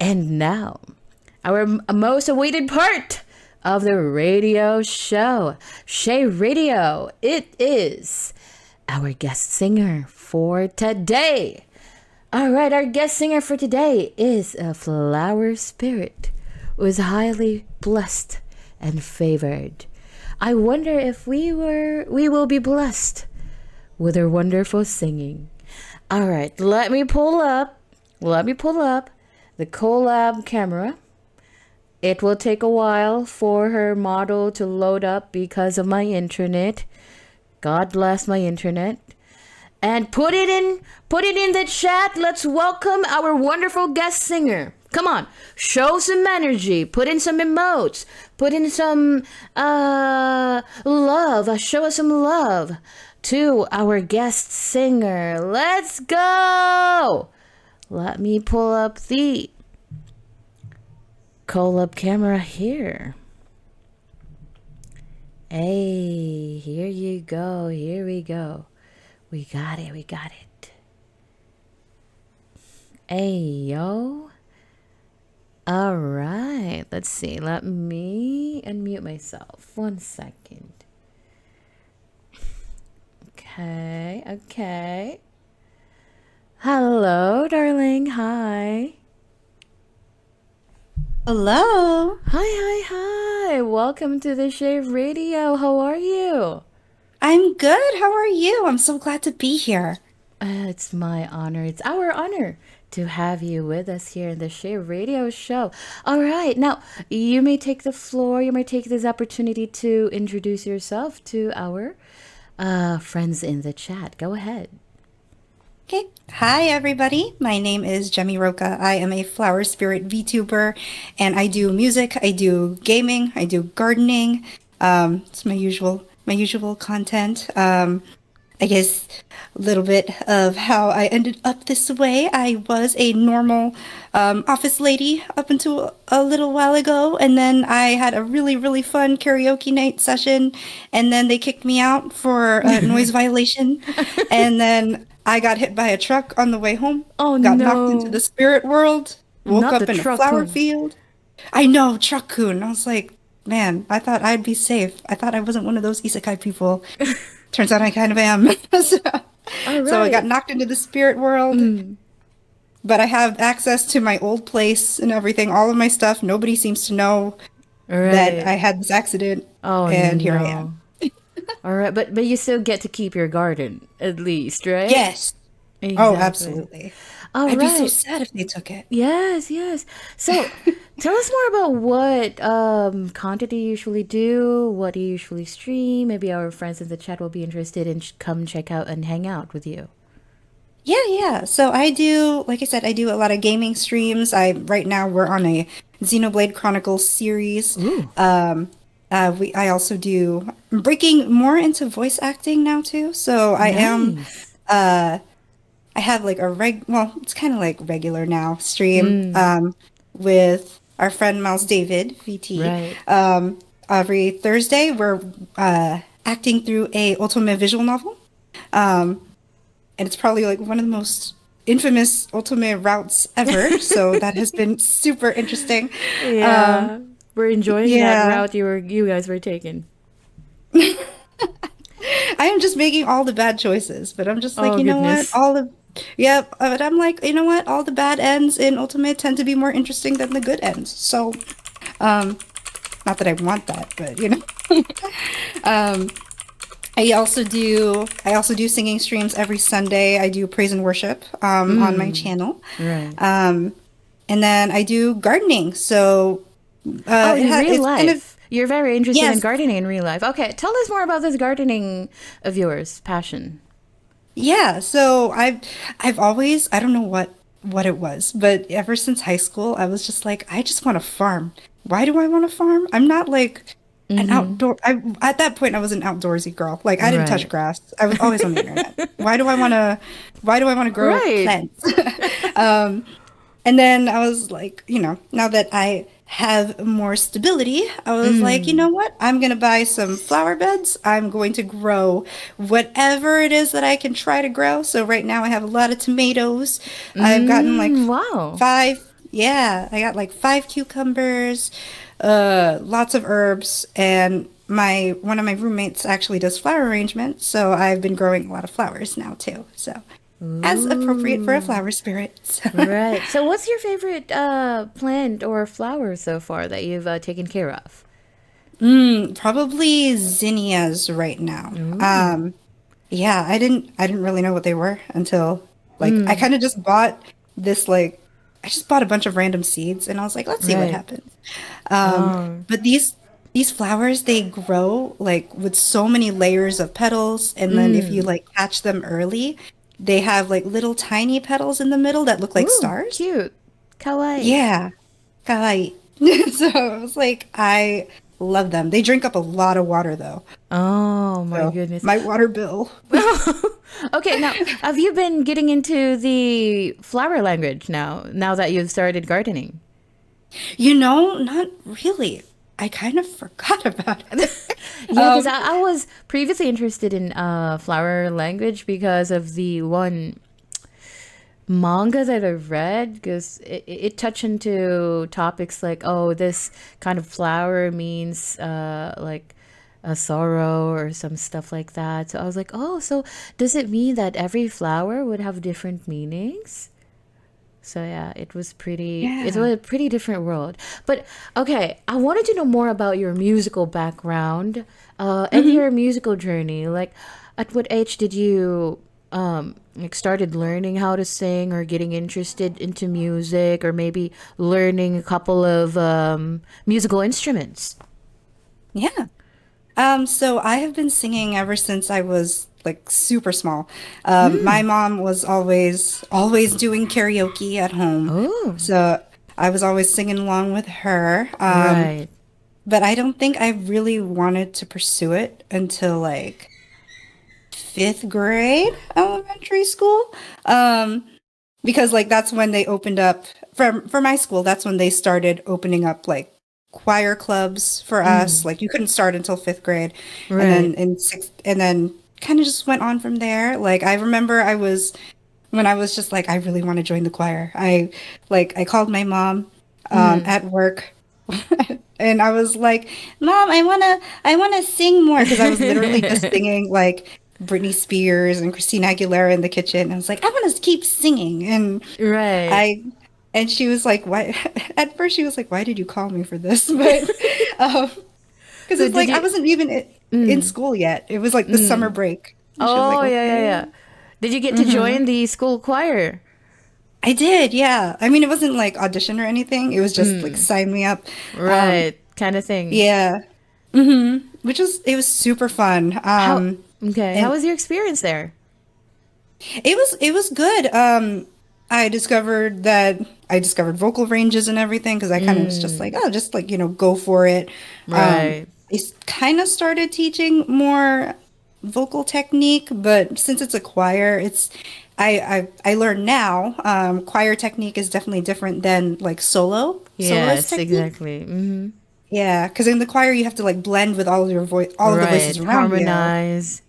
And now, our most awaited part of the radio show, Sczhae Radio. It is our guest singer for today. All right, our guest singer for today is a flower spirit who is highly blessed and favored. I wonder if we will be blessed with her wonderful singing. All right, let me pull up the collab camera. It will take a while for her model to load up because of my internet. God bless my internet. And put it in the chat. Let's welcome our wonderful guest singer. Come on, show some energy. Put in some emotes. Put in some love. Show us some love to our guest singer. Let's go. Let me pull up the collab camera here. Hey, here you go. Here we go. We got it. Hey, yo. All right. Let's see. Let me unmute myself. 1 second. Okay. Hello, darling. Hi. Hello. Hi. Welcome to the Sczhae Radio. How are you? I'm good. How are you? I'm so glad to be here. It's my honor. It's our honor to have you with us here in the Sczhae Radio show. All right. Now, you may take the floor. You may take this opportunity to introduce yourself to our friends in the chat. Go ahead. Okay. Hi, everybody. My name is Jemi Roka. I am a flower spirit VTuber, and I do music, I do gaming, I do gardening. It's my usual content. I guess a little bit of how I ended up this way. I was a normal office lady up until a little while ago, and then I had a really, really fun karaoke night session, and then they kicked me out for a noise violation, and then I got hit by a truck on the way home. Oh, got no. knocked into the spirit world, woke Not up the in a truck flower coon. field. I know, truck coon. I was like, man, I thought I'd be safe. I thought I wasn't one of those isekai people. Turns out I kind of am. So All right. I got knocked into the spirit world, but I have access to my old place and everything, all of my stuff. Nobody seems to know that I had this accident, Oh, and here I no. am. All right, but you still get to keep your garden at least, right? Yes. Exactly. Oh, absolutely. All I'd be so right. sad if they took it. Yes. So, tell us more about what content you usually do, what you usually stream. Maybe our friends in the chat will be interested in come check out and hang out with you. Yeah. So I do, like I said, I do a lot of gaming streams. Right now we're on a Xenoblade Chronicles series. Ooh. I also do. I'm breaking more into voice acting now too. So I am. Nice. I have like it's kind of like regular now stream with our friend Miles David VT. Right. Every Thursday we're acting through a Ultimate visual novel, and it's probably like one of the most infamous Ultimate routes ever. So that has been super interesting. Yeah. We're enjoying that Yeah. route you guys were taking. I am just making all the bad choices, but I'm just like, Oh, you know goodness. what? But I'm like, you know what? All the bad ends in Ultimate tend to be more interesting than the good ends. So, not that I want that, but you know. I also do singing streams every Sunday. I do praise and worship on my channel. Right. And then I do gardening. So, In real it's life. kind of, You're very interested in yes. gardening in real life. Okay, tell us more about this gardening of yours, passion. Yeah, so I've always, I don't know what it was, but ever since high school, I was just like, I just want to farm. Why do I want to farm? I'm not like an outdoor. At that point, I was an outdoorsy girl. Like I didn't touch Right. grass. I was always on the internet. Why do I want to? Why do I want to grow Right. plants? And then I was like, now that I have more stability, I was like, you know what? I'm going to buy some flower beds. I'm going to grow whatever it is that I can try to grow. So right now I have a lot of tomatoes. I've gotten like Wow. Yeah, I got like 5 cucumbers, lots of herbs, and my one of my roommates actually does flower arrangement, so I've been growing a lot of flowers now too. So as appropriate for a Ooh. flower spirit. So, Right. So what's your favorite plant or flower so far that you've taken care of? probably zinnias right now. Ooh. Yeah, I didn't really know what they were until like I Mm. kind of just bought this like I just bought a bunch of random seeds and I was like, let's see what Right. happens. Oh. But these flowers they grow like with so many layers of petals, and then if you Mm. like catch them early, they have like little tiny petals in the middle that look like Ooh, stars. cute. Kawaii. Yeah, kawaii. So I was like, I love them. They drink up a lot of water though. Oh my So goodness. my water bill. Okay, now have you been getting into the flower language now that you've started gardening? Not really. I kind of forgot about it. Yeah, because Um, I was previously interested in flower language because of the one manga that I read, because it touched into topics like, oh, this kind of flower means like a sorrow or some stuff like that. So I was like, oh, so does it mean that every flower would have different meanings? So yeah, it yeah. was a pretty different world. But okay, I wanted to know more about your musical background, and hmm your musical journey. Like, at what age did you like started learning how to sing or getting interested into music, or maybe learning a couple of musical instruments? Yeah. So I have been singing ever since I was like super small. My Mm. mom was always doing karaoke at home. Oh, So I was always singing along with her. right. But I don't think I really wanted to pursue it until like fifth grade elementary school. Um, because like that's when they opened up for my school, that's when they started opening up like choir clubs for us. Mm. Like you couldn't start until fifth grade. And then Right. in sixth and then kind of just went on from there. Like I remember when I was just like I really want to join the choir. I called my mom Mm. at work and I was like, "Mom, I wanna sing more," because I was literally just singing like Britney Spears and Christina Aguilera in the kitchen. And I was like, "I want to keep singing," and Right. I and she was like, "Why?" At first, she was like, "Why did you call me for this?" But um, because So it's did like I you? wasn't even in Mm. school yet. It was like the summer Mm. break, and she was like, Oh, yeah, yeah, "Okay." yeah. Did you get to hmm join the school choir? I did, yeah. I mean, it wasn't like audition or anything. It was just like Mm. sign me up. Um, Right, kind of thing. yeah. Which was it was super fun. How, okay, how And was your experience there? it was good. I discovered vocal ranges and everything because I kind of was just like, Mm. oh, just like, go for it. Right. I kind of started teaching more vocal technique, but since it's a choir, I learn now. Choir technique is definitely different than like soloist Yes, technique. exactly. Hmm. Yeah, because in the choir you have to like blend with all of the voices Right. around you. Harmonize.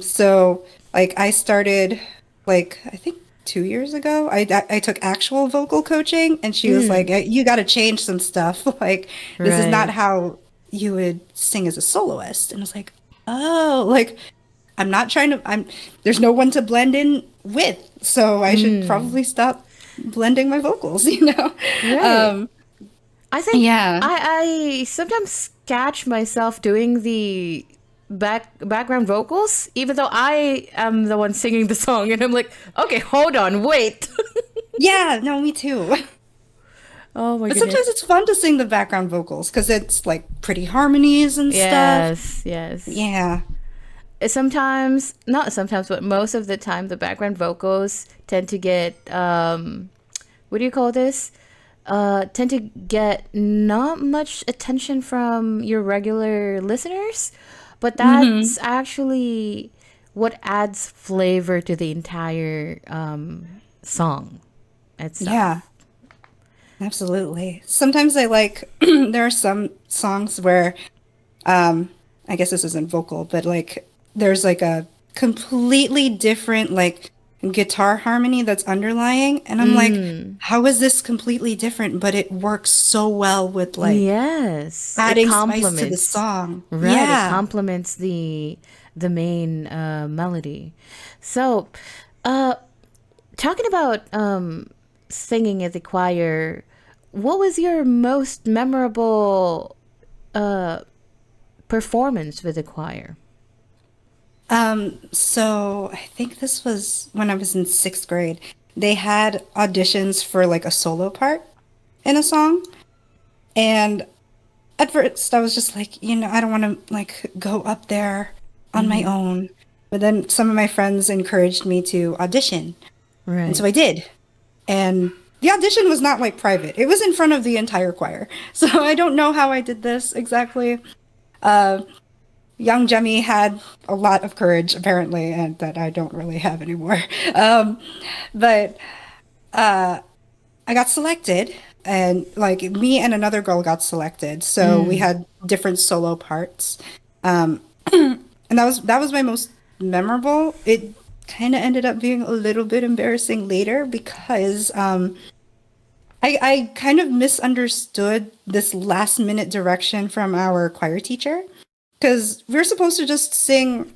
So, like, I started, like, I think 2 years ago. I took actual vocal coaching, and she was like, Mm. You got to change some stuff. Like, this is not Right. how you would sing as a soloist." And I was like, "Oh, like, there's no one to blend in with, so I should Mm. probably stop blending my vocals, you know?" Right. Um, I think yeah. I sometimes catch myself doing the background vocals, even though I am the one singing the song, and I'm like, okay, hold on, wait. Yeah, no, me too. Oh my But goodness. sometimes it's fun to sing the background vocals because it's like pretty harmonies and stuff. Yes, yes. Yeah. Sometimes, not sometimes, but most of the time, the background vocals tend to get, what do you call this? Tend to get not much attention from your regular listeners, but hmm that's actually what adds flavor to the entire song Yeah, itself. absolutely. Sometimes I like, there are some songs where, um, I guess this isn't vocal, but like there's like a completely different like guitar harmony that's underlying, and I'm like, how is this completely different, but it works so well with like Yes, it adding spice to the complements. song. Right, it Yeah. complements the main melody. So, uh, talking about singing at the choir, what was your most memorable uh performance with the choir? So I think this was when I was in sixth grade. They had auditions for like a solo part in a song. And at first I was just like, I don't want to like go up there on my Mm-hmm. own. But then some of my friends encouraged me to audition. And so Right. I did. And the audition was not like private. It was in front of the entire choir. So I don't know how I did this exactly. Uh, young Jemmy had a lot of courage, apparently, and that I don't really have anymore. Um, but I got selected, and like me and another girl got selected. So we Mm. had different solo parts. Um, and that was my most memorable. It kind of ended up being a little bit embarrassing later because I kind of misunderstood this last minute direction from our choir teacher because we are supposed to just sing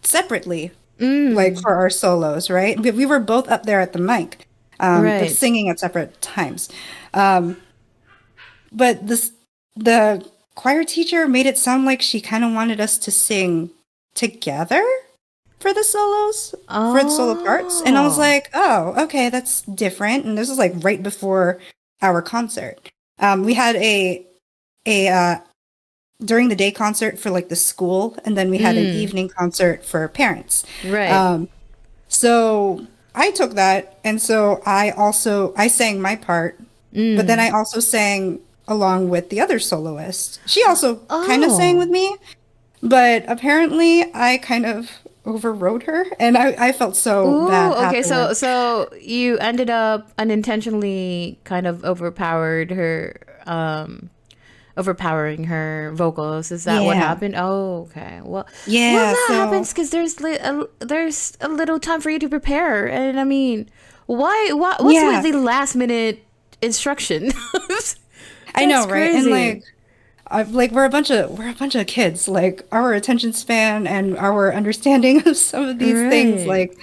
separately, like Mm. for our solos, right? We were both up there at the mic, but Right. singing at separate times. Um, but the choir teacher made it sound like she kind of wanted us to sing together for the solos, for the solo parts. And I was Oh. like, oh, okay, that's different. And this was like right before our concert. We had a during the day concert for like the school, and then we had an Mm. evening concert for parents. Right. Um, so I took that, and so I sang my part, but then Mm. I also sang along with the other soloist. She also kind of sang with Oh. me, but apparently I kind of overrode her, and I felt so Ooh, bad okay. So afterwards. you ended up unintentionally kind of overpowering her vocals. Is that what Yeah, happened? Oh, okay. Well, yeah. that So happens because there's a little time for you to prepare, and I mean, what's with yeah, the last minute instruction? I That's know, right? And crazy. like we're a bunch of kids. Like our attention span and our understanding of some of these things Right. like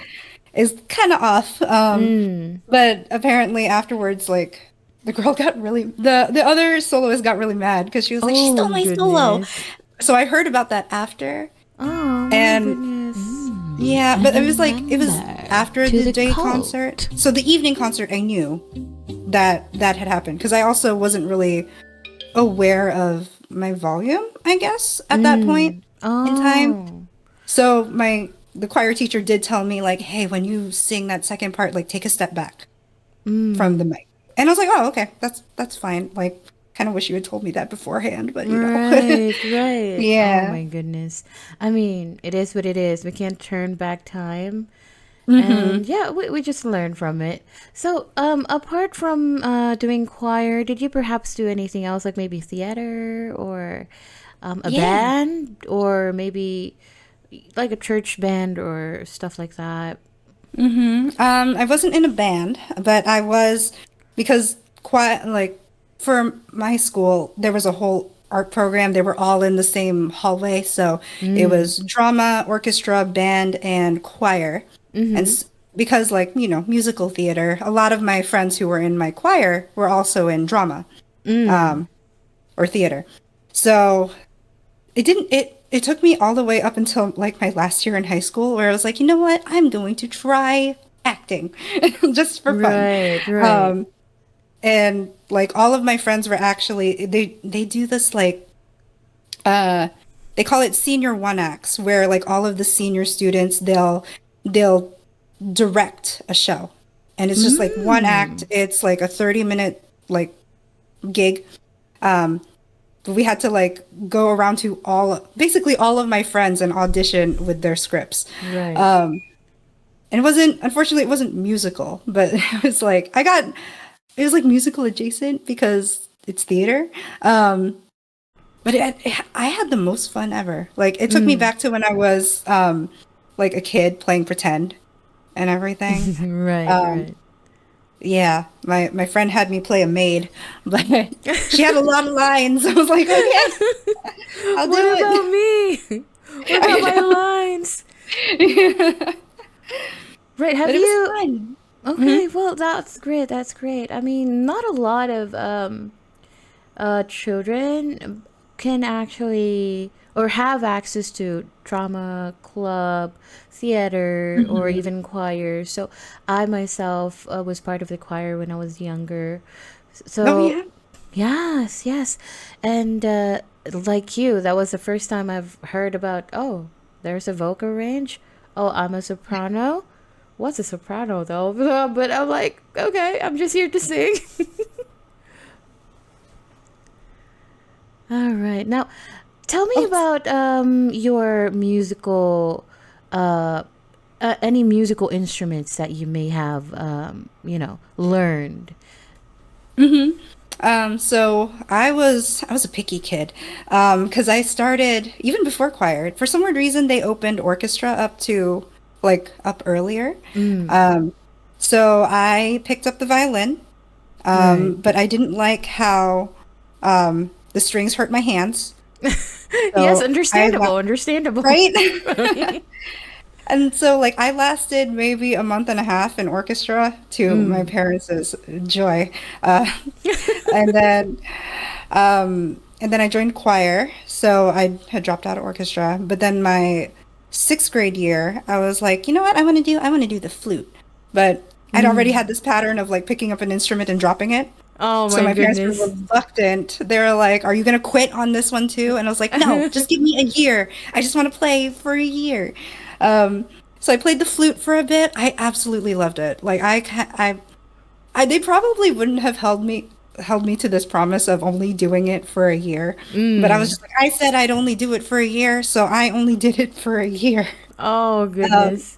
is kind of off. Mm. But apparently afterwards, like the girl got really the other soloist got really mad because she was like, she Oh stole my solo. goodness. So I heard about that after, Oh my and goodness. yeah, but And it was remember after to the the day concert. cult. So the evening concert, I knew that had happened because I also wasn't really aware of my volume, I guess, at that point Mm. in time. Oh. So the choir teacher did tell me like, "Hey, when you sing that second part, like take a step back from the Mm. mic." And I was like, "Oh, okay. That's fine." Like kind of wish you had told me that beforehand, but Right, right. Oh Yeah. my goodness. I mean, it is what it is. We can't turn back time. Mhm. And yeah, we just learn from it. So, apart from doing choir, did you perhaps do anything else, like maybe theater or a Yeah. band, or maybe like a church band or stuff like that? I wasn't in a band, but I was because quite like for my school, there was a whole art program. They were all in the same hallway, so it Mm. was drama, orchestra, band, and choir. And Mm-hmm. because musical theater, a lot of my friends who were in my choir were also in drama, Mm. or theater. So it took me all the way up until like my last year in high school where I was like, you know what? I'm going to try acting just for fun. Right, right. Um, and like all of my friends were actually they do this like uh they call it senior one acts where like all of the senior students they'll direct a show. And it's just like one act. Mm. It's like a 30-minute like gig. But we had to like go around to basically all of my friends and audition with their scripts. Right. And unfortunately, it wasn't musical, but it was like, it was like musical adjacent because it's theater. But I had the most fun ever. Like, it took me Mm. back to when I was like a kid playing pretend. and everything. Right, Um, right. yeah, my friend had me play a maid, but she had a lot of lines. I was like, okay, I'll do What about it. me? What about my lines? I know. Right, have But it was you fun. okay, Hmm. well that's great. That's great. I mean, not a lot of children can actually or have access to drama club, theater, or Hmm. even choir. So I myself was part of the choir when I was younger. Oh So yeah. yes, yes, and like you, that was the first time I've heard about. Oh, there's a vocal range. Oh, I'm a soprano. What's a soprano though? But I'm like, okay, I'm just here to sing. All right. Now, tell me Oh, about your musical, uh, any musical instruments that you may have, learned. hmm. So I was a picky kid, because I started even before choir. For some weird reason, they opened orchestra up to like up earlier. Mm, Um, so I picked up the violin, right. but I didn't like how the strings hurt my hands. Yes, So understandable, understandable. right? And so like I lasted maybe a month and a half in orchestra to my Mm. parents' joy. Uh, and then I joined choir. So I had dropped out of orchestra. But then my sixth grade year, I was like, you know what I want to do the flute. But I'd already Mm. had this pattern of like picking up an instrument and dropping it. Oh So my my parents were goodness. reluctant. They were like, "Are you gonna quit on this one too?" And I was like, "No, just give me a year. I just want to play for a year." Um, so I played the flute for a bit. I absolutely loved it. Like they probably wouldn't have held me to this promise of only doing it for a year. But I was Mm. just like, I said I'd only do it for a year, so I only did it for a year. Oh Um, goodness.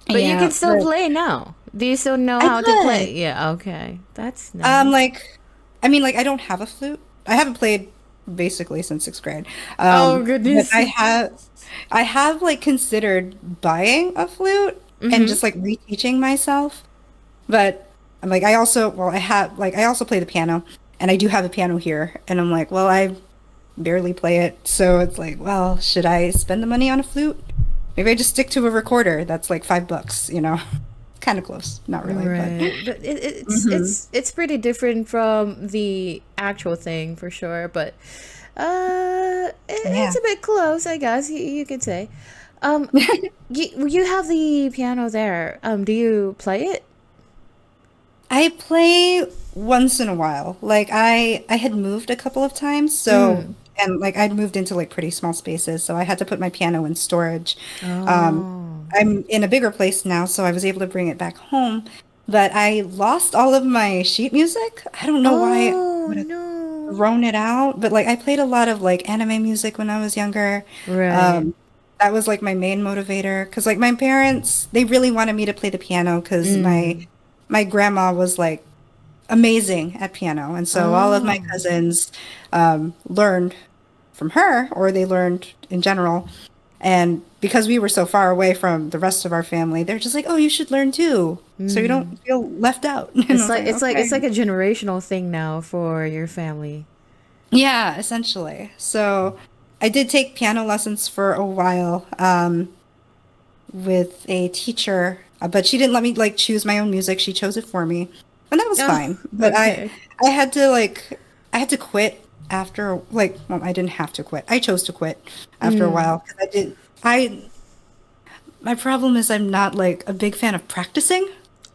But you can yeah, still but play now. Do you still know I how to could. play? Yeah, okay. That's nice. Like, I mean, like, I don't have a flute. I haven't played basically since sixth grade. Oh But goodness. I have like considered buying a flute and Mm-hmm. just like reteaching myself. But I'm like, I also play the piano, and I do have a piano here. And I'm like, well, I barely play it. So it's like, well, should I spend the money on a flute? Maybe I just stick to a recorder that's like $5, you know? Kind of close. Not really, but. Right, but it's Hmm. it's pretty different from the actual thing for sure. But it's Yeah. a bit close, I guess you could say. Um, you have the piano there. Do you play it? I play once in a while. Like I had moved a couple of times, so Mm. and like I'd moved into like pretty small spaces, so I had to put my piano in storage. Um, Oh. I'm in a bigger place now, so I was able to bring it back home, but I lost all of my sheet music. I don't know why I Oh would have no. thrown it out, but like I played a lot of like anime music when I was younger. Right. Um, that was like my main motivator because like my parents, they really wanted me to play the piano because my Mm. my grandma was like amazing at piano. And so all of my Oh. cousins learned from her, or they learned in general. And because we were so far away from the rest of our family, they're just like, oh, you should learn too. So you Mm. don't feel left out. And I was like, It's okay. like a generational thing now for your family. Yeah, essentially. So I did take piano lessons for a while with a teacher, but she didn't let me like choose my own music. She chose it for me, and that was Oh, fine. But I okay. I had to like I had to quit after like well, I didn't have to quit. I chose to quit after a Mm. while because I did I my problem is I'm not like a big fan of practicing,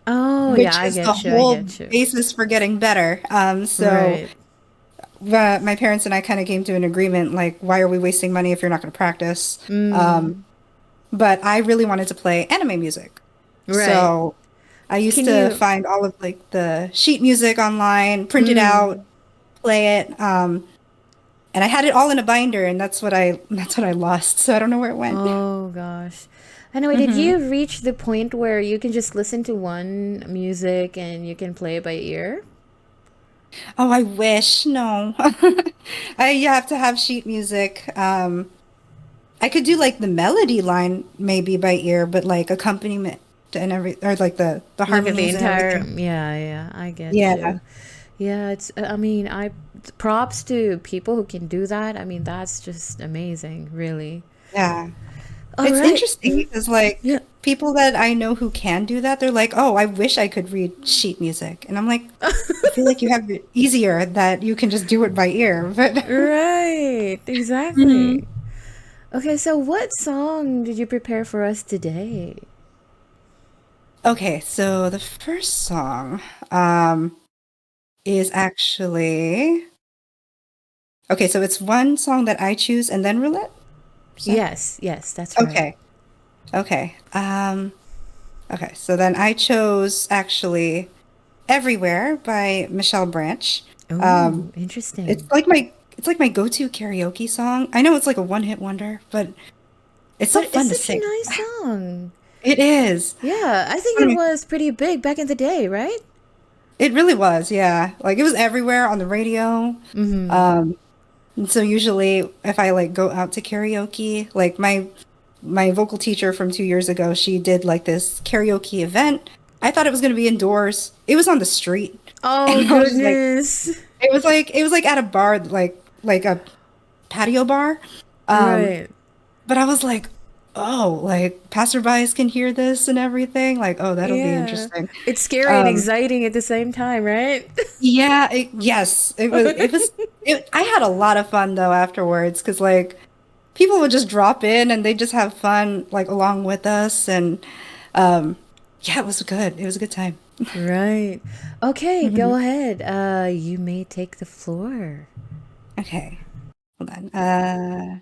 Oh, yeah, which I is the get you. I whole get you. basis for getting better. So Right. my parents and I kind of came to an agreement like, why are we wasting money if you're not going to practice? Mm. But I really wanted to play anime music. Right. So I used Can to you? find all of like the sheet music online, print it out, Mm. play it, and I had it all in a binder, and that's what I lost. So I don't know where it went. Oh gosh. Anyway, did Hmm. you reach the point where you can just listen to one music and you can play it by ear? Oh, I wish. No, you have to have sheet music. I could do like the melody line maybe by ear, but like accompaniment and or like the Look at the harmonies and entire. everything. Yeah, I get Yeah. you. Yeah, it's. I mean, I props to people who can do that. I mean, that's just amazing, really. Yeah. All It's right. interesting because like Yeah. people that I know who can do that, they're like, "Oh, I wish I could read sheet music." And I'm like, I feel like you have it easier that you can just do it by ear. But Right. Mhm. Exactly. Okay, so what song did you prepare for us today? Okay, so the first song is actually okay, so it's one song that I choose and then roulette. Is that Yes, that's right. okay? Okay. Okay, so then I chose actually "Everywhere" by Michelle Branch. Oh, It's interesting. like my go-to karaoke song. I know it's like a one-hit wonder, but it's so But it's fun to such a sing. nice song. It is. Yeah, I think One it of my- was pretty big back in the day, right? It really was, yeah. Like it was everywhere on the radio. Mm-hmm. And so usually if I like go out to karaoke, like my vocal teacher from 2 years ago, she did like this karaoke event. I thought it was going to be indoors. It was on the street. Oh, And I was just like, goodness. it was like at a bar, like a patio bar. Um, Right. but I was like, oh, like passerbys can hear this and everything. Like, oh, that'll be Yeah. interesting. It's scary and Um, exciting at the same time, right? yeah, yes, I had a lot of fun though afterwards because like people would just drop in and they just have fun like along with us and um, yeah, it was good. It was a good time. Right. Okay, go Mhm. ahead. You may take the floor. Okay, hold on.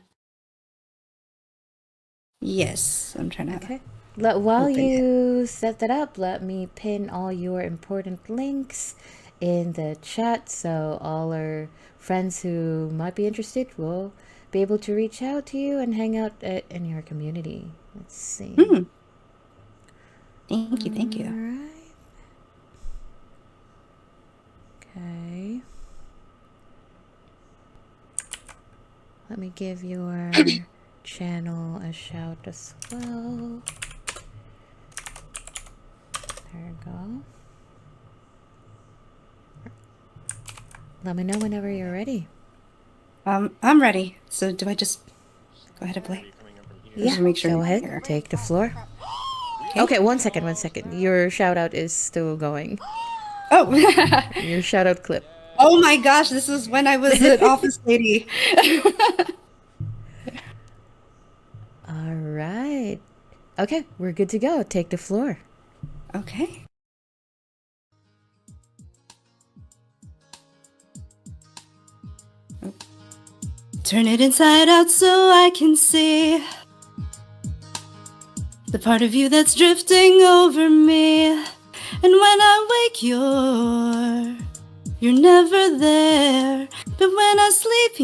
Yes, I'm trying to Okay. While open it. you set that up, let me pin all your important links in the chat so all our friends who might be interested will be able to reach out to you and hang out in your community. Let's see. Hmm. All Thank you, thank you. right. Okay. Let me give your channel a shout as well. There you go. Let me know whenever you're ready. I'm ready. So do I just go ahead and play? I just Yeah, want to make sure go you can ahead. hear. Take the floor. Okay. Okay, one second. Your shout out is still going. Oh. Your shout out clip. Oh my gosh, this is when I was an office lady. All right. Okay, we're good to go. Take the floor. Okay. Turn it inside out so I can see the part of you that's drifting over me. And when I wake, you're never there. But when I sleep,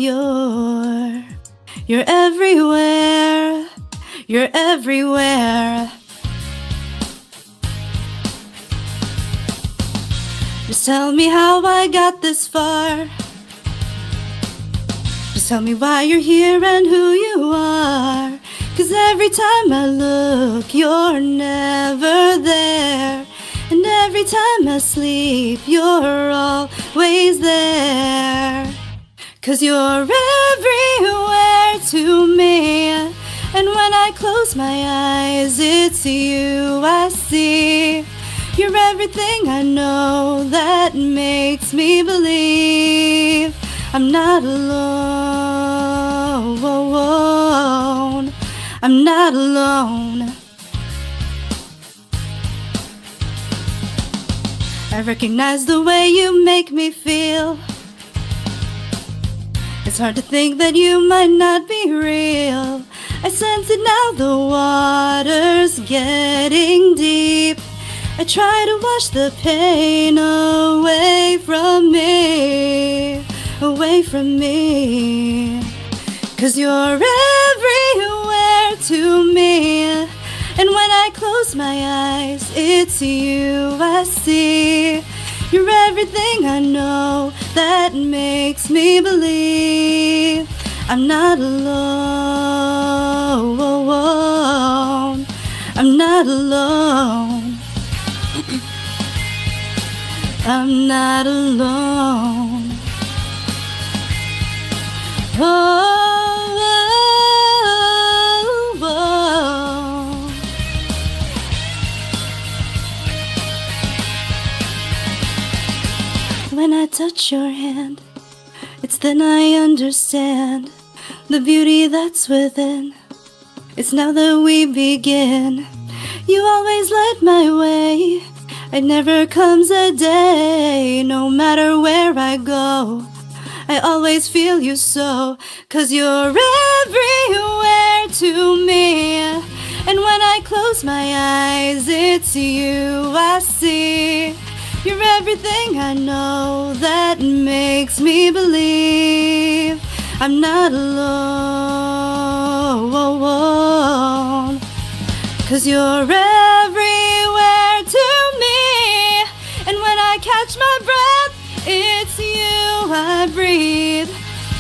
you're everywhere. You're everywhere. Just tell me how I got this far. Just tell me why you're here and who you are. 'Cause every time I look, you're never there. And every time I sleep, you're always there. 'Cause you're everywhere to me. And when I close my eyes, it's you I see. You're everything I know that makes me believe I'm not alone. I'm not alone. I recognize the way you make me feel. It's hard to think that you might not be real. I sense it now, the water's getting deep. I try to wash the pain away from me, away from me. 'Cause you're everywhere to me. And when I close my eyes, it's you I see. You're everything I know that makes me believe I'm not alone. I'm not alone. I'm not alone. Oh, oh, oh. When I touch your hand, it's then I understand the beauty that's within. It's now that we begin. You always light my way. It never comes a day, no matter where I go, I always feel you so, 'cause you're everywhere to me. And when I close my eyes, it's you I see. You're everything I know that makes me believe I'm not alone. 'Cause you're everywhere to me. And when I catch my breath, it's you I breathe.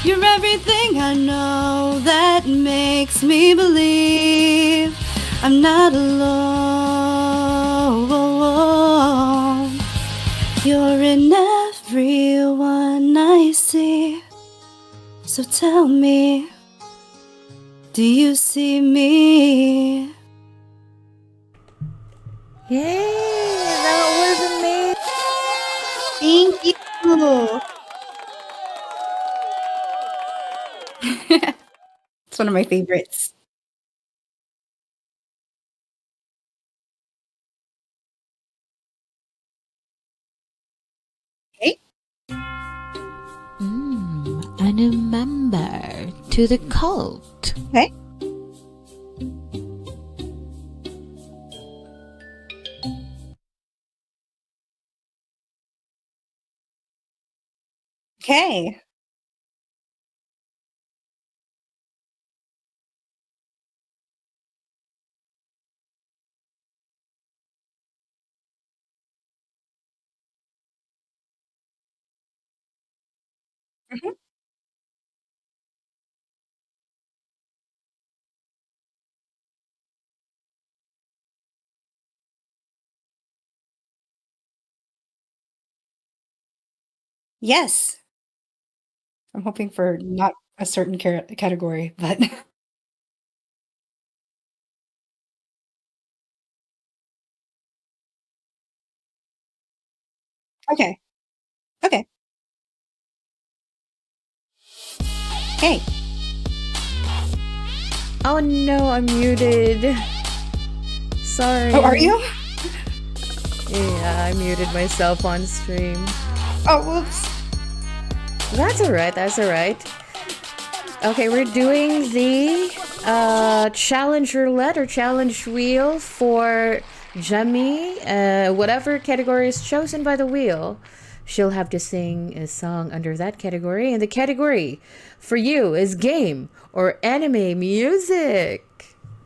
You're everything I know that makes me believe I'm not alone. You're in everyone I see. So tell me, do you see me? Yay! That was amazing. Thank you. It's one of my favorites. Okay. A new member to the cult. Okay. Okay. Mhm. Yes. I'm hoping for not a certain category, but okay. Okay. Hey. Oh no, I'm muted. Sorry. Oh, are you? Yeah, I muted myself on stream. Oh, whoops. That's alright, that's alright. Okay, we're doing the challenge roulette or challenge wheel for Jemi. Whatever category is chosen by the wheel, she'll have to sing a song under that category. And the category for you is game or anime music.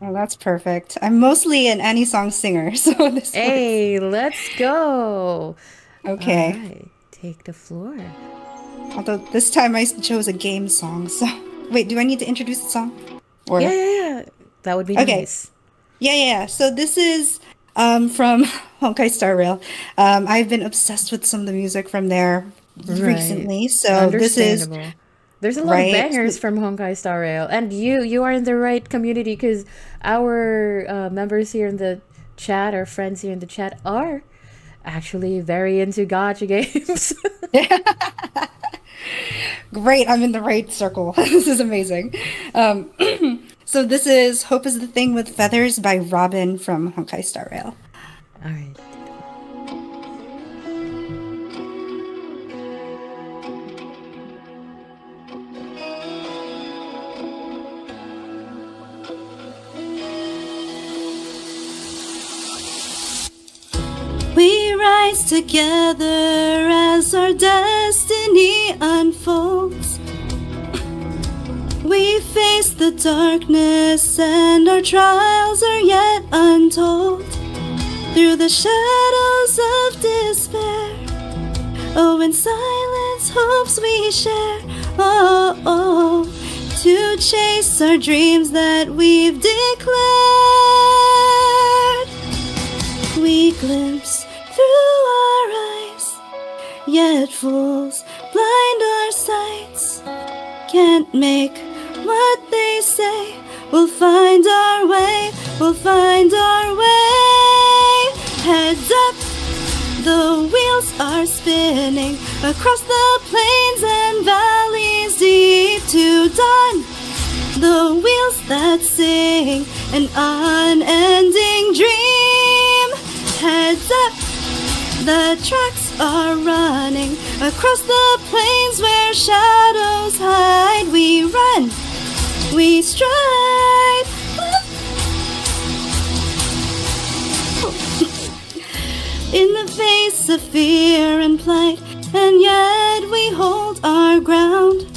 Oh, that's perfect. I'm mostly an any song singer, so this works. Hey, let's go. Okay. All right, take the floor. Although this time I chose a game song, so wait, do I need to introduce the song? Or Yeah. That would be okay. nice. Yeah. So this is from Honkai Star Rail. I've been obsessed with some of the music from there recently. So this is Understandable. There's a lot of right. bangers from Honkai Star Rail, and you are in the right community because our members here in the chat, our friends here in the chat, are actually very into gacha games. Great, I'm in the right circle. This is amazing. So this is Hope is the Thing with Feathers by Robin from Honkai Star Rail. All right. We rise together as our destiny unfolds. We face the darkness and our trials are yet untold. Through the shadows of despair, oh, in silence hopes we share. Oh, to chase our dreams that we've declared. We glimpse through our eyes yet fools blind our sights. Can't make what they say. We'll find our way, we'll find our way. Heads up, the wheels are spinning across the plains and valleys deep to dawn. The wheels that sing an unending dream. Heads up, the tracks are running across the plains where shadows hide. We run, we stride. In the face of fear and plight, and yet we hold our ground.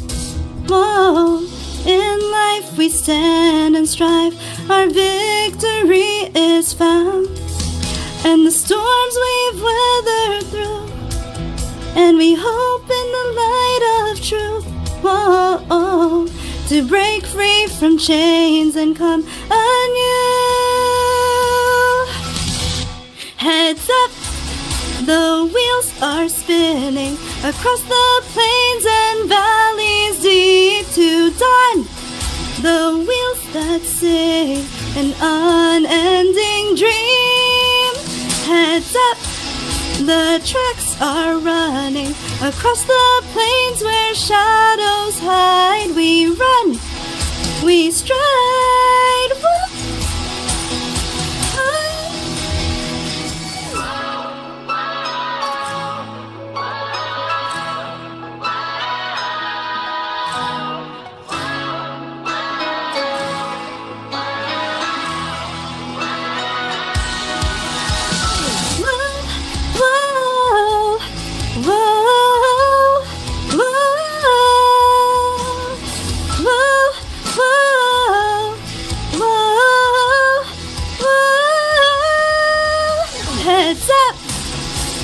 Whoa, in life we stand and strive, our victory is found. And the storms we've weathered through, and we hope in the light of truth. Whoa, to break free from chains and come anew. Heads up, the wheels are spinning across the plains and valleys deep to dawn. The wheels that sing an unending dream. Heads up, the tracks are running across the plains where shadows hide. We run, we stride. Woo!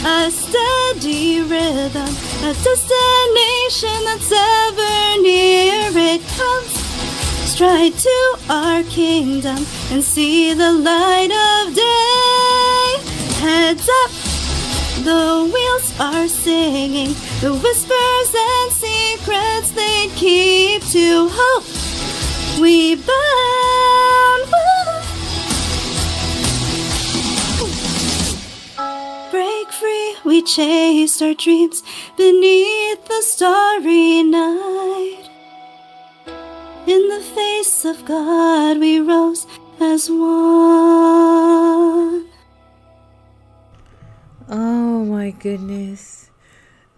A steady rhythm, a destination that's ever near. It comes, stride to our kingdom and see the light of day. Heads up, the wheels are singing, the whispers and secrets they keep to hope. We bound. Break free, we chased our dreams beneath the starry night. In the face of God, we rose as one. Oh my goodness.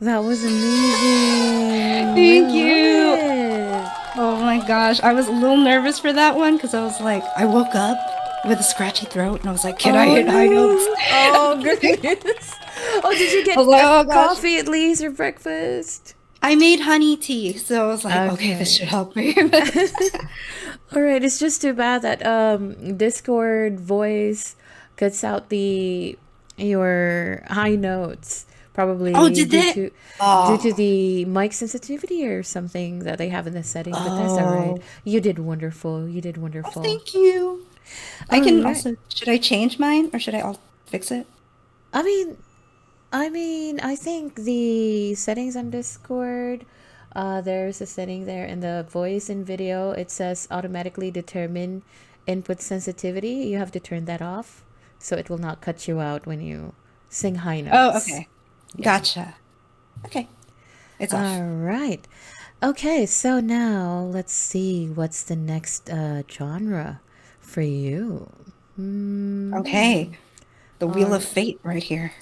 That was amazing. Thank you. Oh my gosh, I was a little nervous for that one because I was like, I woke up with a scratchy throat and I was like, can I hit high notes? Oh goodness. Oh, did you get coffee at least or breakfast? I made honey tea, so I was like, okay, this should help me. All right, it's just too bad that Discord voice cuts out your high notes. Probably due to the mic sensitivity or something that they have in the setting, but that's all right. You did wonderful. You did wonderful. Oh, thank you. I can also, should I change mine or should I fix it? I mean, I think the settings on Discord, there's a setting there in the voice and video. It says automatically determine input sensitivity. You have to turn that off so it will not cut you out when you sing high notes. Oh, okay. Yeah. Gotcha. Okay. It's off. All right. Okay, so now let's see what's the next genre for you. Okay. The Wheel of Fate right here.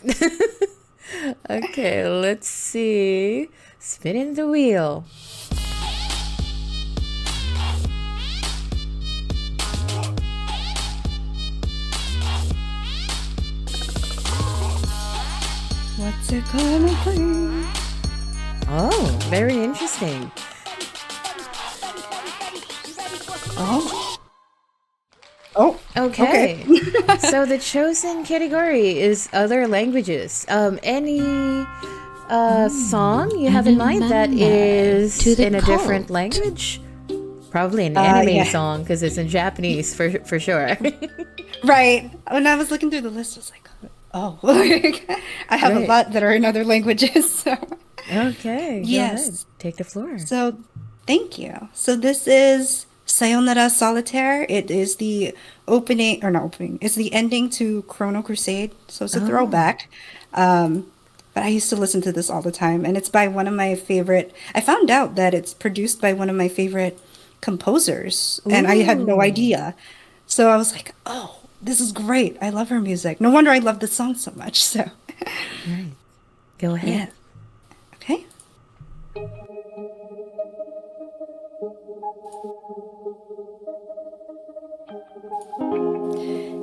Okay, let's see. Spinning the wheel. What's it gonna be? Oh, very interesting. Oh. Okay. So the chosen category is other languages. Any song you have in mind that is in a different language? Probably an anime song because it's in Japanese for sure. Right. When I was looking through the list, I was like, Oh, I have a Great. lot that are in other languages. So. Okay, go ahead. Yes. Take the floor. So, thank you. So this is Sayonara Solitaire. It is the opening, or not opening, it's the ending to Chrono Crusade. So it's a Oh, throwback. But I used to listen to this all the time, and it's by one of my favorite. I found out that it's produced by one of my favorite composers, and I had no ooh. idea. So I was like, oh, this is great. I love her music. No wonder I love this song so much. So, Right. Go ahead. yeah. Okay.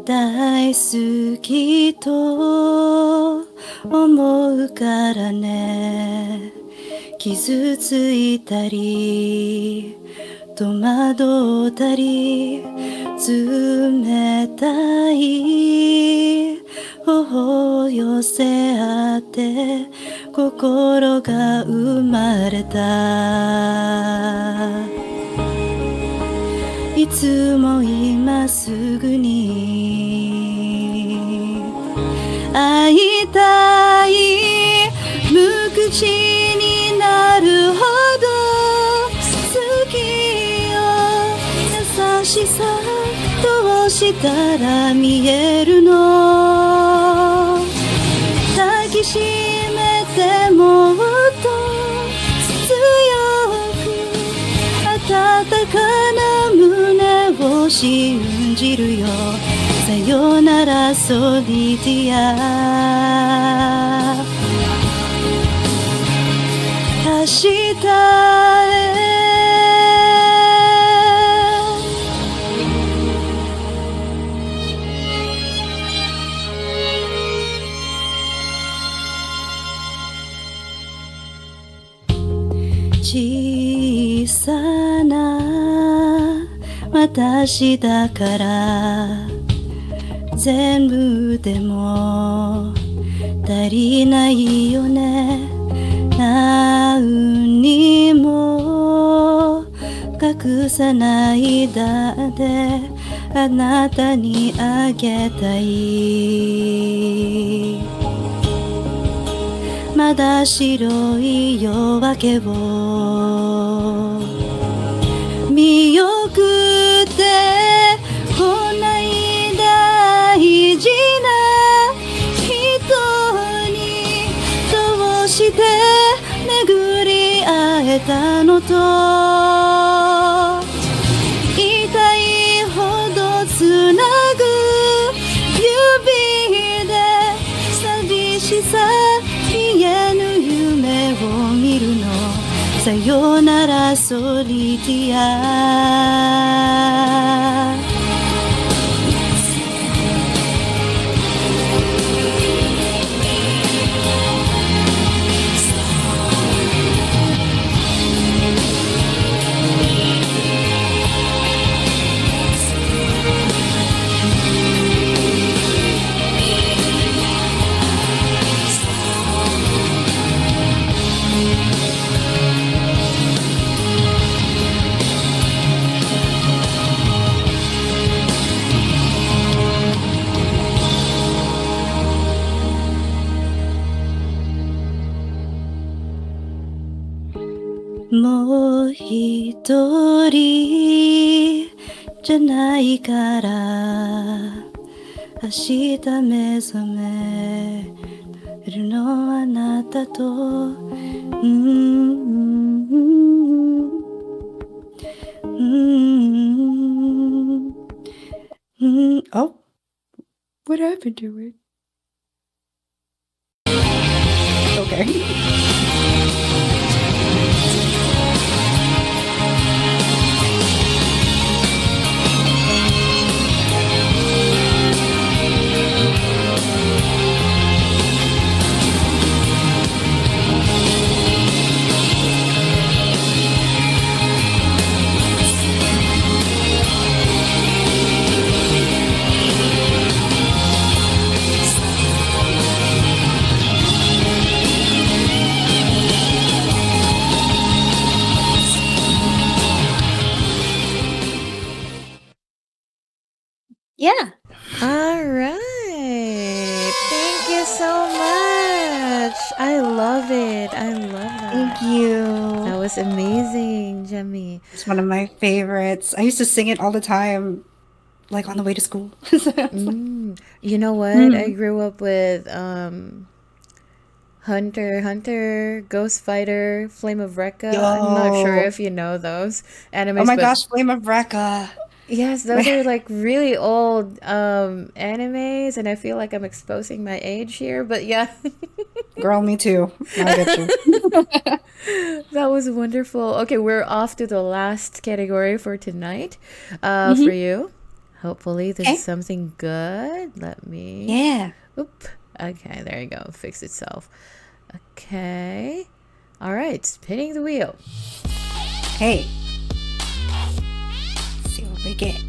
大好きと思うからね傷ついたり戸惑ったり冷たい頬を寄せ合って心が生まれたいつも今すぐに会いたい無口になるほど好きよ優しさどうしたら見えるの抱きしめてもっと強く温かな胸を信じるよさよならソリティア明日へ小さな私だから全部でも足りないよね何にも隠さないだであなたにあげたいまだ白い夜明けを見送ってこない大事な人にどうして巡り会えたのと痛いほどつなぐ指で寂しさ見えぬ夢を見るのさよならソリティアもう一人じゃないから明日目覚めるのはあなたとOh, what happened to it? Okay. Yeah. All right. Thank so much. I love it. I love that. Thank you. That was amazing, Jemi. It's one of my favorites. I used to sing it all the time, like on the way to school. You know what? I grew up with Hunter x Hunter, Ghost Fighter, Flame of Recca. I'm not sure Yo. if you know those animes, Oh my but gosh, Flame of Recca. yes, those are like really old animes, and I feel like I'm exposing my age here, but yeah. Girl, me too. I get you. That was wonderful. Okay, we're off to the last category for tonight. For you. Hopefully this Okay. is something good. Let me Yeah. Oop. Okay, there you go. Fix itself. Okay. All right, spinning the wheel. Hey. Let's see what we get.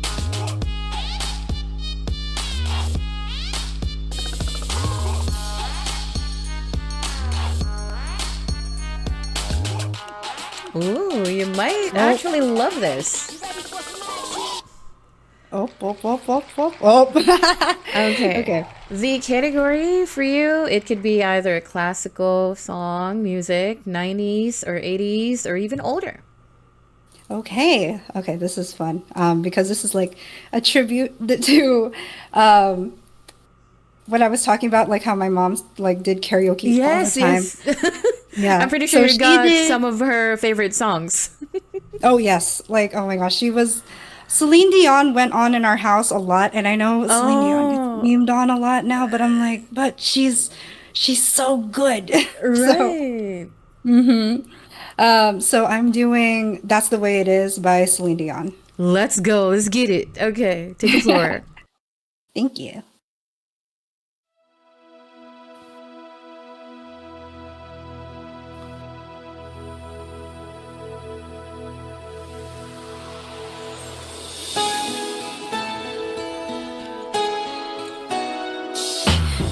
Ooh, you might actually love this. Oh, oh, oh, oh, oh, oh. Okay. Okay. The category for you, it could be either a classical song, music, 90s or 80s or even older. Okay. Okay, this is fun. Because this is like a tribute to um when I was talking about like how my mom like did karaoke all Yes, the time. yes. Yeah. I'm pretty sure So you she got did. some of her favorite songs. Oh yes. Like oh my gosh, she was Celine Dion went on in our house a lot, and I know Celine Dion gets Oh, memed on a lot now, but I'm like, but she's so good. So right. so I'm doing That's the Way It Is by Celine Dion. Let's go. Let's get it. Okay, take the floor. Thank you.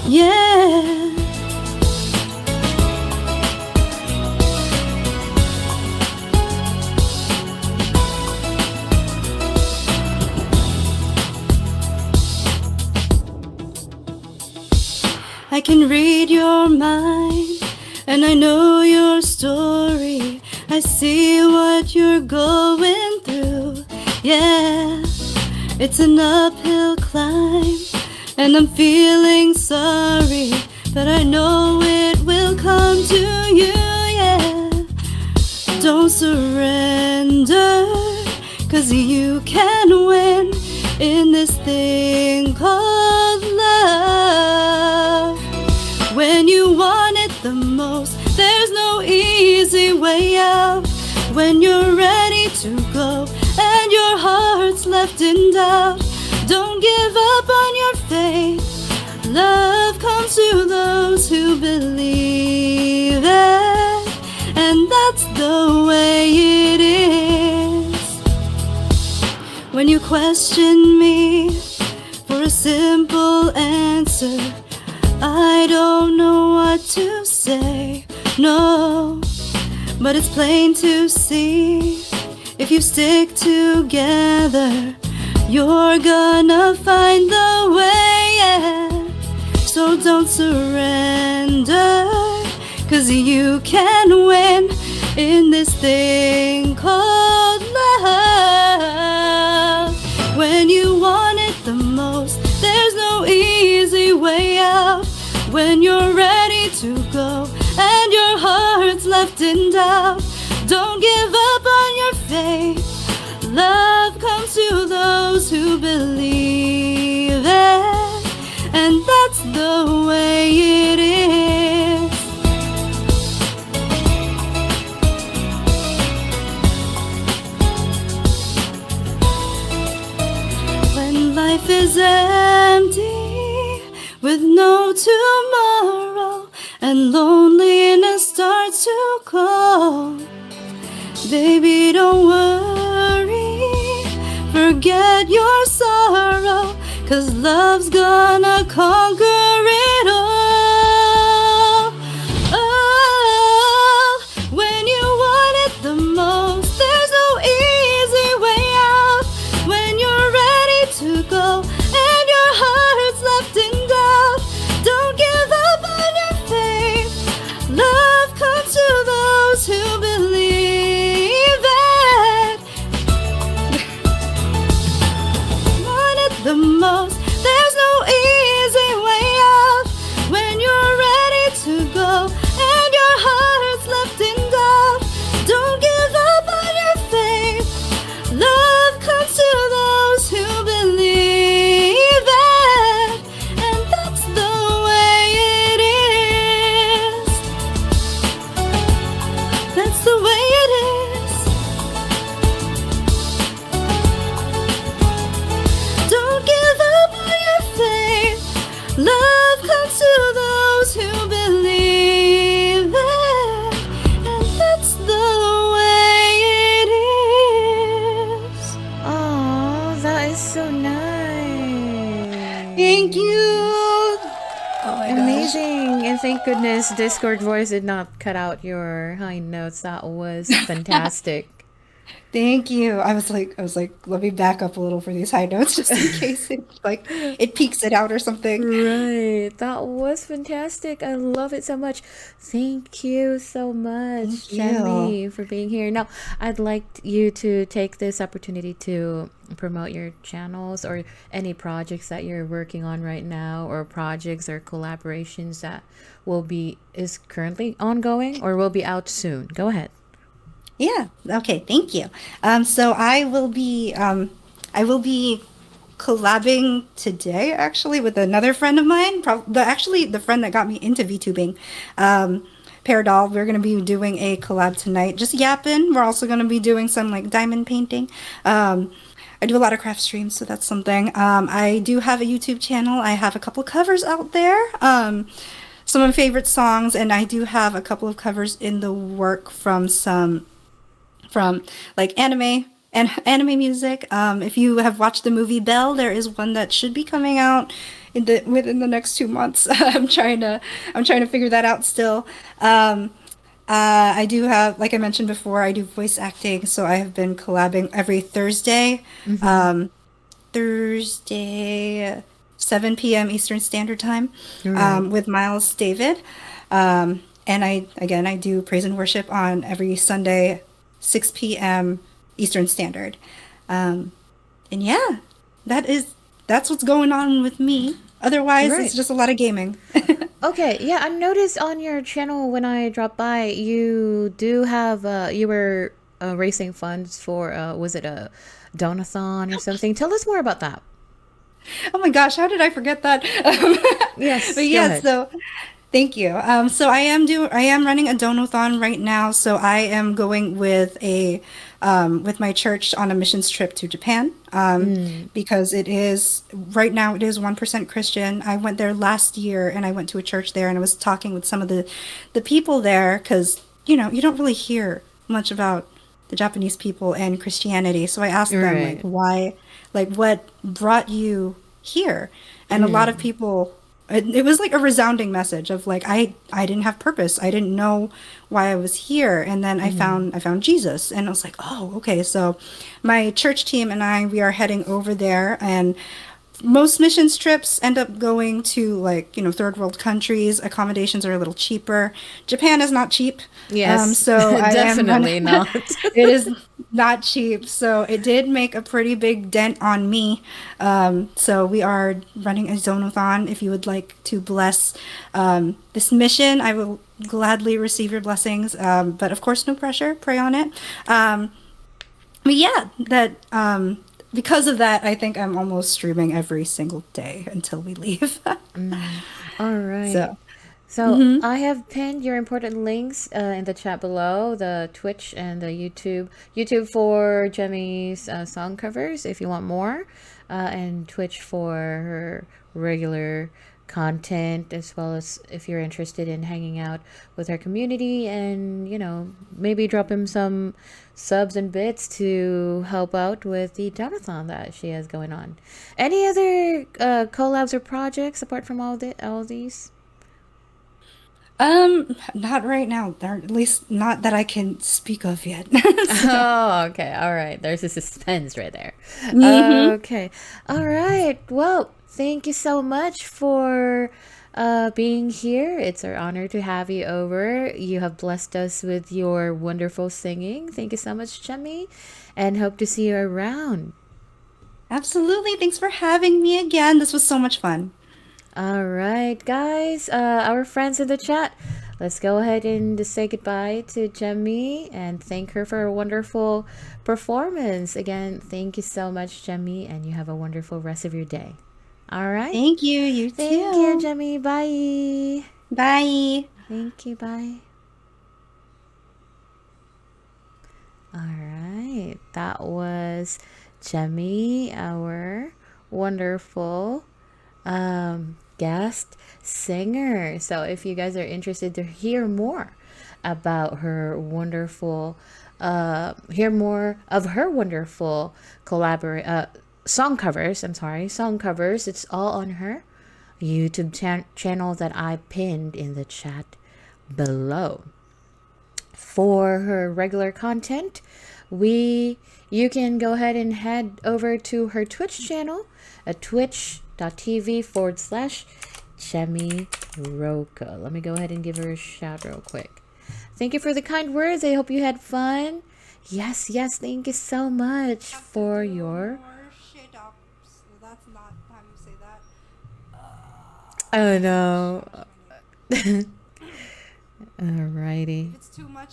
Yeah. I can read your mind, and I know your story. I see what you're going through. Yeah, it's an uphill climb, and I'm feeling sorry, but I know it will come to you. Yeah, don't surrender, 'cause you can win in this thing called love. When you want it the most, there's no easy way out. When you're ready to go and your heart's left in doubt, don't give up on your faith. Love comes to those who believe it, and that's the way it is. When you question me for a simple answer, I don't know what to say, no, but it's plain to see. If you stick together, you're gonna find the way, yeah. So don't surrender, 'cause you can win in this thing called love. When you want it the most, there's no easy way out. When you're ready to go and your heart's left in doubt, don't give up on your faith. Love comes to those who believe it, and that's the way it is. When life is empty with no tomorrow and loneliness starts to call, baby, don't worry, forget your sorrow, 'cause love's gonna conquer it all. Oh, when you want it the most, there's no easy way out. When you're ready to go and your heart's left in doubt, don't give up Thank goodness Discord voice did not cut out your high notes. That was fantastic. Thank you. I was like, let me back up a little for these high notes just in case it peaks it out or something. Right. That was fantastic. I love it so much. Thank you so much, Thank you. Jemmy, for being here. Now, I'd like you to take this opportunity to promote your channels or any projects that you're working on right now, or projects or collaborations that is currently ongoing or will be out soon. Go ahead. Yeah. Okay. Thank you. So I will be collabing today actually with another friend of mine. Actually the friend that got me into VTubing. Paradol. We're gonna be doing a collab tonight. Just yapping. We're also gonna be doing some like diamond painting. I do a lot of craft streams, so that's something. I do have a YouTube channel. I have a couple covers out there. Some of my favorite songs, and I do have a couple of covers in the work from like anime and anime music. If you have watched the movie Belle, there is one that should be coming out within the next 2 months. I'm trying to figure that out still. I do have, like I mentioned before, I do voice acting, so I have been collabing every Thursday. Mm-hmm. Um, Thursday, 7 p.m. Eastern Standard Time, Right. with Miles David. And I do praise and worship on every Sunday, 6 p.m. Eastern Standard. Um, and yeah, that's what's going on with me. Otherwise, it's Right. just a lot of gaming. Okay, yeah, I noticed on your channel when I dropped by, you do have you were raising funds for was it a donathon or something? Tell us more about that. Oh my gosh, how did I forget that? Yes, But go yeah, ahead. so thank you. So I am running a donathon right now. So I am going with my church on a missions trip to Japan. Mm, Because right now it is 1% Christian. I went there last year and I went to a church there and I was talking with some of the people there because you don't really hear much about the Japanese people and Christianity. So I asked them like right. why, like what brought you here? And a lot of Mm, people, it was like a resounding message of like I didn't have purpose. I didn't know why I was here, and then mm, I found Jesus, and I was like, oh, okay. So my church team and I, we are heading over there, and most missions trips end up going to like third world countries. Accommodations are a little cheaper. Japan is not cheap. yes, So I am definitely not. it is not cheap, so it did make a pretty big dent on me. So we are running a zonathon. If you would like to bless this mission, I will gladly receive your blessings, but of course no pressure. Pray on it. But yeah, that because of that, I think I'm almost streaming every single day until we leave. Mm, all right. So, So hmm I have pinned your important links in the chat below, the Twitch and the YouTube. YouTube for Jemmy's song covers if you want more, and Twitch for her regular content, as well as if you're interested in hanging out with her community and, maybe drop him some subs and bits to help out with the donathon that she has going on. Any other collabs or projects apart from all these? not right now, or at least not that I can speak of yet. So, Oh, okay. All right. There's a suspense right there. hmm Okay. All right. Well, thank you so much for being here. It's our honor to have you over. You have blessed us with your wonderful singing. Thank you so much, Chummy, and hope to see you around. absolutely. Thanks for having me again. This was so much fun. All right, guys, our friends in the chat, let's go ahead and just say goodbye to Jemmy and thank her for a wonderful performance. Again, thank you so much, Jemmy, and you have a wonderful rest of your day. All right. Thank you. You Thank you, too. Jemmy. Bye. Bye. Thank you. Bye. All right. That was Jemmy, our wonderful guest singer. So if you guys are interested to hear more about her wonderful, hear more of her wonderful song covers. I'm sorry, song covers. It's all on her YouTube channel that I pinned in the chat below. For her regular content, you can go ahead and head over to her Twitch channel at twitch.tv/Jemi Roka. Let me go ahead and give her a shout real quick. Thank you for the kind words. I hope you had fun. Yes, thank you so much for your... That's not how you say that. Oh no. Alrighty. If it's too much,